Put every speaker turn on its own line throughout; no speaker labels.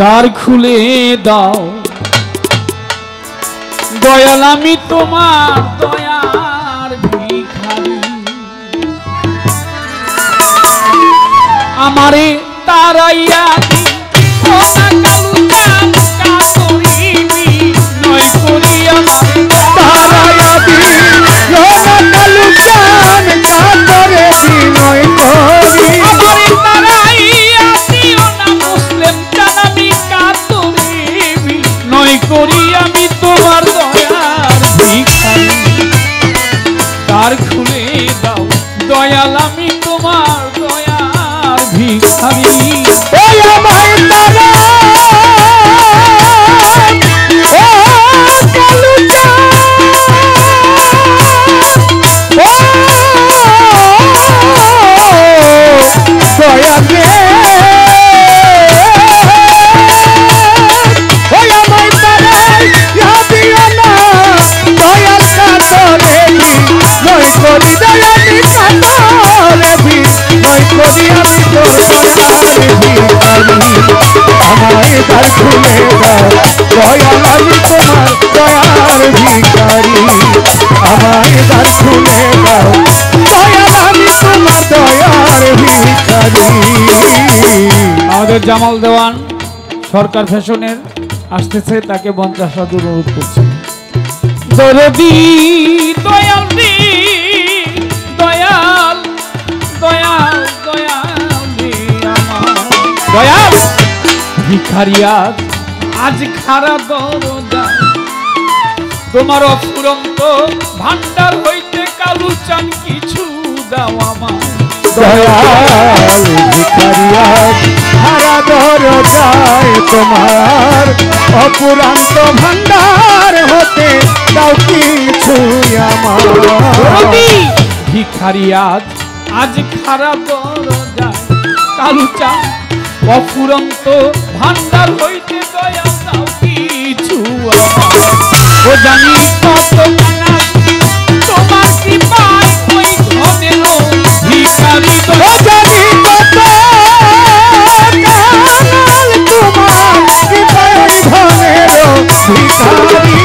দ্বার খুলে দাও দয়াল, আমি তোমার দয়ার ভিখারি। আমারে তারাইয়া করি আমি তোমার দয়ার ভিখারি। দ্বার খুলে দাও দয়াল, আমি তোমার দয়ার ভিখারি। আমায় দ্বার খুলে দাও দয়াল, আমি তোমার দয়ার ভিখারি। আমায় দ্বার খুলে দাও দয়াল, আমি তোমার দয়ার ভিখারি। আমাদের জামাল দেওয়ান সরকার ফ্যাশনের আসতেছে, তাকে 50 হাজার অনুরোধ করছে। দরদি দয়াল দি দয়াল দয়াল দয়াল দি আমার দয়াল ভিখারিয়া, আজ খারা দরজা তোমার অফুরন্ত ভান্ডার হইতে কালু চান কিছু দাও আমার দয়াল। ভিখারিয়া খারা দরজায় তোমার অফুরন্ত ভান্ডার হতে দাও কিছু আমার। ভিখারিয়া আজ খারা দরজায় কালু চান অফুরন্ত ভান্ডার হইতে দয়া দাও কিছু আমার। ও জানি কত তোমার কৃপায় ওই ধনের ভিখারি। ও জানি কত তোমার কৃপায় ওই ধনের ভিখারি।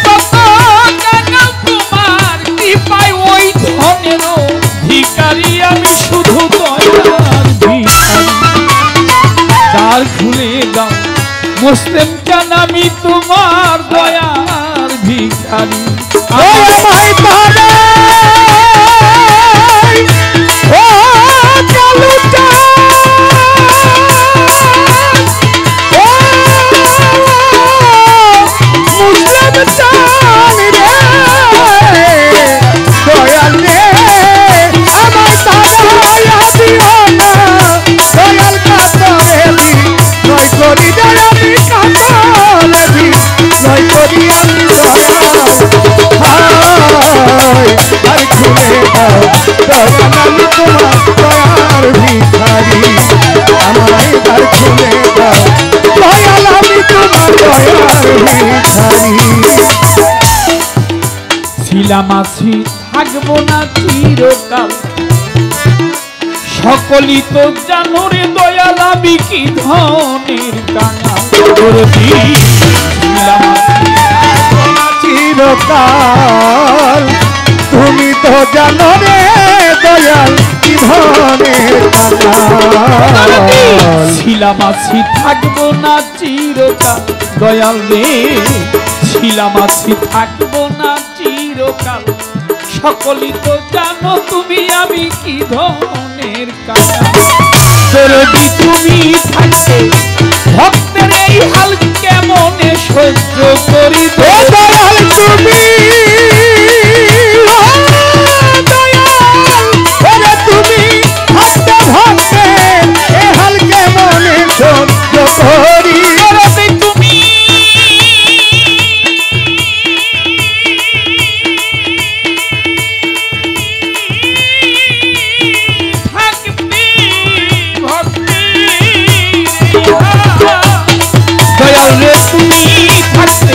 কত তোমার কৃপায় ওই ধনের ভিখারি, আমি শুধু দয়ার ভিখারি। দ্বার খুলে দাও মুসলিম চান, আমি তোমার দয়ার ভিখারি। ছিলামাছি থাকবো না চিরকাল, সকলই তো জানো রে দয়াল, আমি কি ধনের কাঙাল। চিরকাল তুমি তো জানো রে দয়াল, কি ধনের কাঙাল। ছিলামাছি থাকবো না চিরকাল দয়াল রে, ছিলামাছি থাকবো না চিরকাল, সকলই তো জানো তুমি আমি কি ধনের কাঙাল। যদি তুমি থাকতে ভক্তের এই হাল কেমনে সহ্য করি দয়াল। তুমি তুমি থাকতে ভক্তের এই হাল কেমনে সহ্য করি। দয়াল রে তুমি থাকতে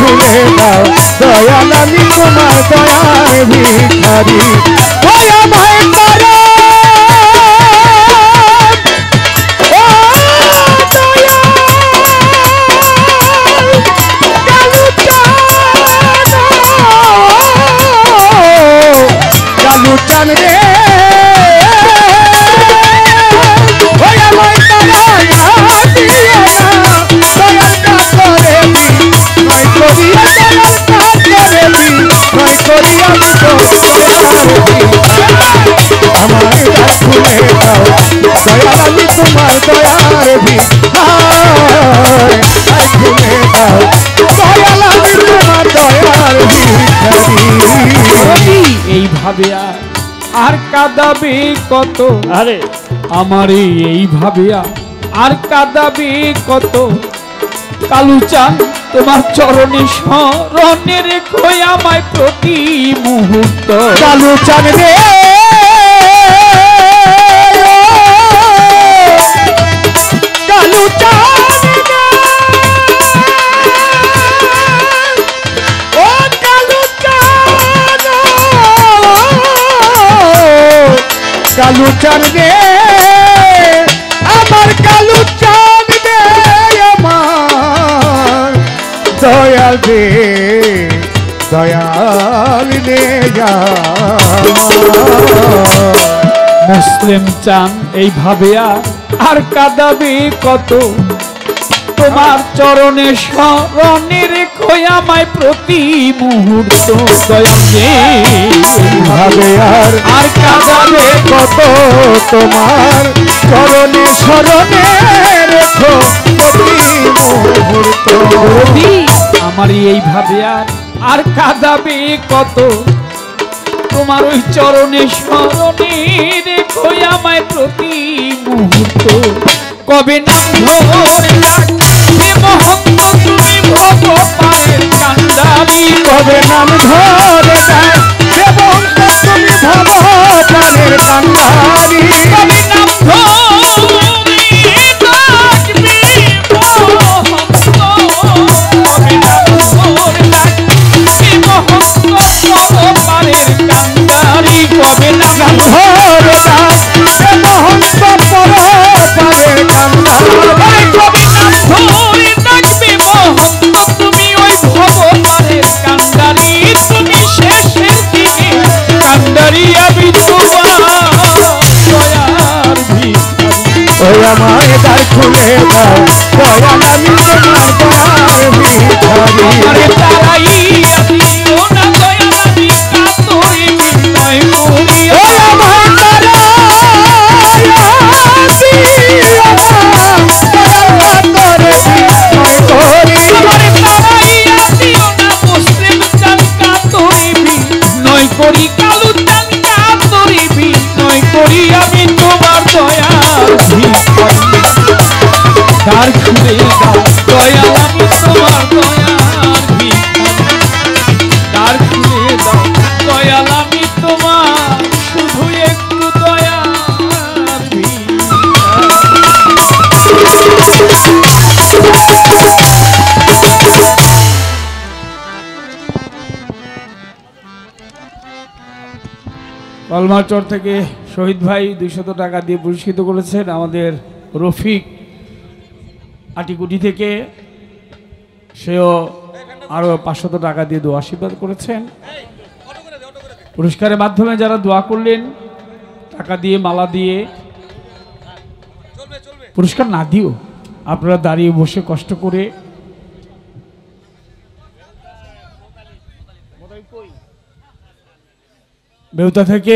খুলে দাও দয়াল আমি তোমার দয়ার ভিখারি ওই আমায় করো ও দয়াল কালু চান রে ওই আমায় দয়া দিয়ে না দয়াল কাছে নয় করিয়া দয়াল কাছে নয় করিয়া আমার দ্বার খুলে দাও দয়াল আমি তোমার দয়ার ভিখারি খুলে দাও দয়াল আমি তোমার দয়ার ভিখারি
এইভাবে আর কাঁদাবে কত
আরে
আমার এইভাবে আর কাঁদাবে কত কালুচান তোমার চরণে শরণে রেখো আমায় প্রতি মুহূর্ত
কালু চান রে কালু চান ও কালু চান কালু চান রে আমার কালু চান রে আমার দয়াল দে দয়াল দে
মুসলিম চান এইভাবে আর কাঁদাবে কত তোমার চরণে শরণে রেখো আমায় প্রতি মুহূর্ত দয়াল রে
ভাবে আর কাঁদাবে কত তোমার চরণে শরণে রেখো প্রতি মুহূর্ত
আমার এইভাবে আর কাঁদাবে কত তোমার ওই চরণে শরণে রেখো আমায় প্রতি মুহূর্ত কবে নাম ধরে ডাকবে মহন্ত তুমি ভগবানের কান্দারি
কবে নাম ধরে ডাকবে বংশ তুমি ভগবানের কান্দারি
কবে নাম ধরে ডাকবে মহন্ত কবে নাম ধরে ডাকবে মহন্ত ভগবানের কান্দারি কবে নাম
ধরে ডাকবে মহন্ত পরপারের কান্দারি
কবে নাম ধরে ডাকবে মহন্ত তুমি ওই ভগবানের কান্দারি তুমি শেষের দিকে কান্দারি আমি তোমার দয়ার ভিখারি
ওই আমার দ্বার খুলে দাও দয়াল আমি তোমার দয়ার ভিখারি
আরে তারাই দিও না দয়াল আমি কাতরি বিনয় করি
ওই আমার
আমারে তারাই দিও না মুসলিম চান কাতরি বিনয় করি কালু চান কাতরি বিনয় করি আমি তোমার দয়ার ভিখারি দ্বার খুলে দাও দয়াল আমি তোমার দয়ার ভিখারি দ্বার খুলে দাও দয়াল আমি তোমার শুধু একটু দয়ার কলমাচর থেকে শহীদ ভাই 200 টাকা দিয়ে পুরস্কৃত করেছেন আমাদের রফিক আটিকুটি থেকে সেও আরো 500 টাকা দিয়ে দোয়া আশীর্বাদ করেছেন পুরস্কারের মাধ্যমে যারা দোয়া করলেন টাকা দিয়ে মালা দিয়ে পুরস্কার না দিও আপনারা দাঁড়িয়ে বসে কষ্ট করে বেউতা থেকে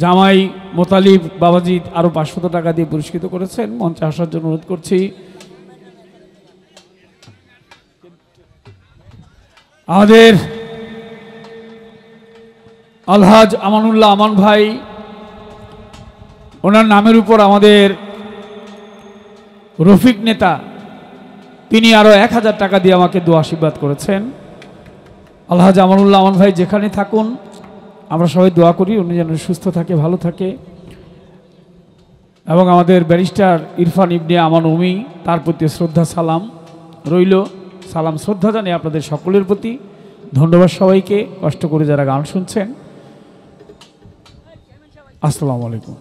জামাই মোতালিব বাবাজি আরো 500 টাকা দিয়ে পুরস্কৃত করেছেন মঞ্চে আসার জন্য অনুরোধ করছি আমাদের আলহাজ আমানুল্লাহ আমান ভাই ওনার নামের উপর আমাদের রফিক নেতা তিনি আরো 1000 টাকা দিয়ে আমাকে দোয়া আশীর্বাদ করেছেন আলহাজ আমানুল্লাহ আমান ভাই যেখানে থাকুন আমরা সবাই দোয়া করি উনি যেন সুস্থ থাকে ভালো থাকে এবং আমাদের ব্যারিস্টার ইরফান ইবনে আমান উমি তার প্রতি শ্রদ্ধা সালাম রইল সালাম শ্রদ্ধা জানিয়ে আপনাদের সকলের প্রতি ধন্যবাদ। সবাইকে কষ্ট করে যারা গান শুনছেন, আসসালামু আলাইকুম।